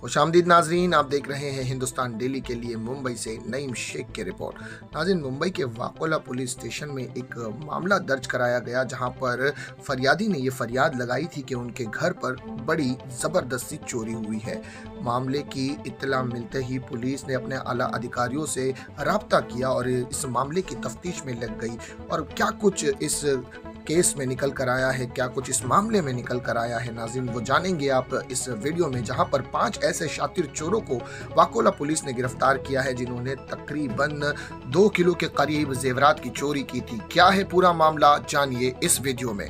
खुशामदीद नाजरीन, आप देख रहे हैं हिंदुस्तान डेली के लिए मुंबई से नईम शेख की रिपोर्ट। नाजरीन, मुंबई के वाकोला पुलिस स्टेशन में एक मामला दर्ज कराया गया जहां पर फरियादी ने ये फरियाद लगाई थी कि उनके घर पर बड़ी ज़बरदस्ती चोरी हुई है। मामले की इत्तला मिलते ही पुलिस ने अपने आला अधिकारियों से राब्ता किया और इस मामले की तफ्तीश में लग गई। और क्या कुछ इस केस में निकल कर आया है, क्या कुछ इस मामले में निकल कर आया है, नाज़रीन वो जानेंगे आप इस वीडियो में, जहां पर 5 ऐसे शातिर चोरों को वाकोला पुलिस ने गिरफ्तार किया है जिन्होंने तकरीबन 2 किलो के करीब जेवरात की चोरी की थी। क्या है पूरा मामला, जानिए इस वीडियो में।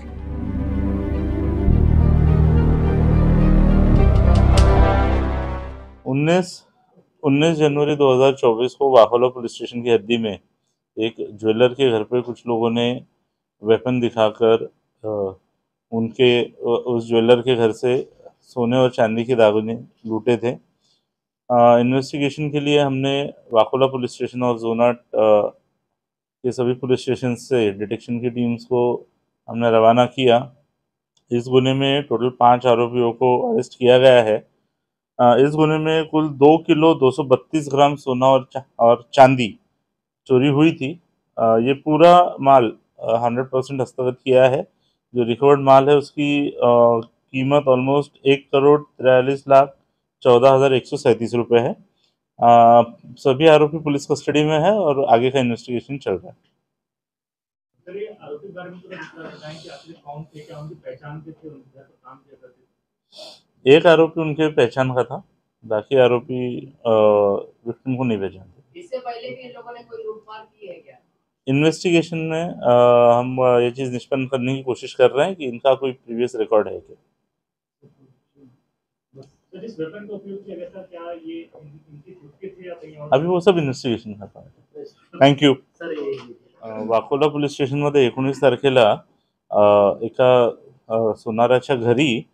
19 19 जनवरी 2024 को वाकोला पुलिस स्टेशन की हद्दी में एक ज्वेलर के घर पर कुछ लोगों ने वेपन दिखाकर उस ज्वेलर के घर से सोने और चांदी के दागिने लूटे थे। इन्वेस्टिगेशन के लिए हमने वाकोला पुलिस स्टेशन और जोनाट के सभी पुलिस स्टेशन से डिटेक्शन की टीम्स को हमने रवाना किया। इस गुने में टोटल 5 आरोपियों को अरेस्ट किया गया है। इस गुने में कुल 2 किलो 232 ग्राम सोना और चांदी चोरी हुई थी। ये पूरा माल 100% हस्तगत किया है। जो रिकवर्ड माल है उसकी कीमत ऑलमोस्ट 1,43,14,137 रुपये है। सभी आरोपी पुलिस कस्टडी में है और आगे का इन्वेस्टिगेशन चल रहा है। आरोपी बारे में बताएं कि आखिर कौन थे, क्या उनकी पहचान थे, उनके घर पर काम किया करते थे? एक आरोपी उनके पहचान का था, बाकी आरोपी विक्टिम को नहीं पहचानते। इससे पहले भी इन लोगों ने कोई लूटमार की है क्या? इन्वेस्टिगेशन में हम ये चीज़ निष्पन्न करने की कोशिश कर रहे हैं कि इनका कोई प्रीवियस रिकॉर्ड है क्या। तो जिस वेपन का उपयोग किया गया था, क्या ये इनके खुद के थे या कहीं और? अभी वो सब इन्वेस्टिगेशन का पार्ट है। Thank you. वाकोला पोलीस स्टेशनमध्ये 19 तारखेला एका सोनाराच्या घरी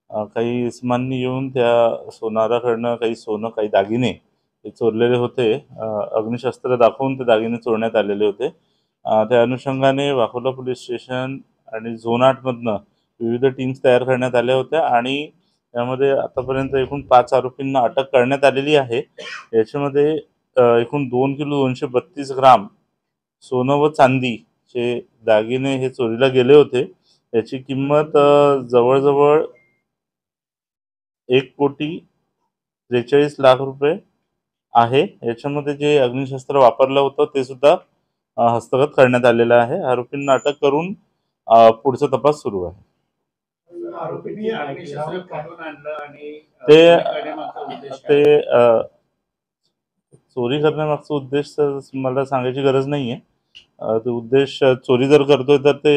काही इसमांनी येऊन त्या सोनाराकडनं काही सोनं, काही दागिने हे चोरलेले होते। अग्निशस्त्र दाखवून ते दागिने चोरण्यात आलेले होते। त्या अनुषंगाने वाकोला पोलीस स्टेशन आणि झोन 8 मधनं विविध टीम्स तयार करण्यात आल्या होत्या आणि यामध्ये आतापर्यंत एकूण 5 आरोपींना अटक करण्यात आलेली आहे। याच्यामध्ये एकूण 2 किलो 232 ग्राम सोनं व चांदीचे दागिने हे चोरीला गेले होते। याची किंमत जवळजवळ 1,43,00,000 रुपये आहे। याच्यामध्ये जे अग्निशस्त्र वापरलं होतं ते सुद्धा हस्तगत करण्यात आलेलं आहे। आरोपींना अटक करून पुढचा तपास सुरू आहे। ते चोरी करण्यामागचा उद्देश तर मला सांगायची गरज नाहीये। तो उद्देश चोरी जर करतोय तर ते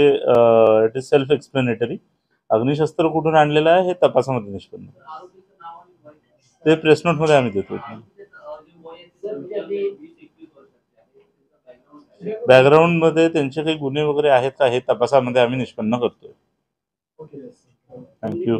इट इज सेल्फ एक्सप्लेनेटरी। अग्निशस्त्र कुठून आणलेलं आहे हे तपासामध्ये निष्पन्न ते प्रेस नोट मध्ये आम्ही देतो। बॅकग्राऊंड मध्ये त्यांचे काही गुन्हे वगैरे आहेत का हे तपासामध्ये आम्ही निष्पन्न करतोय। थँक्यू।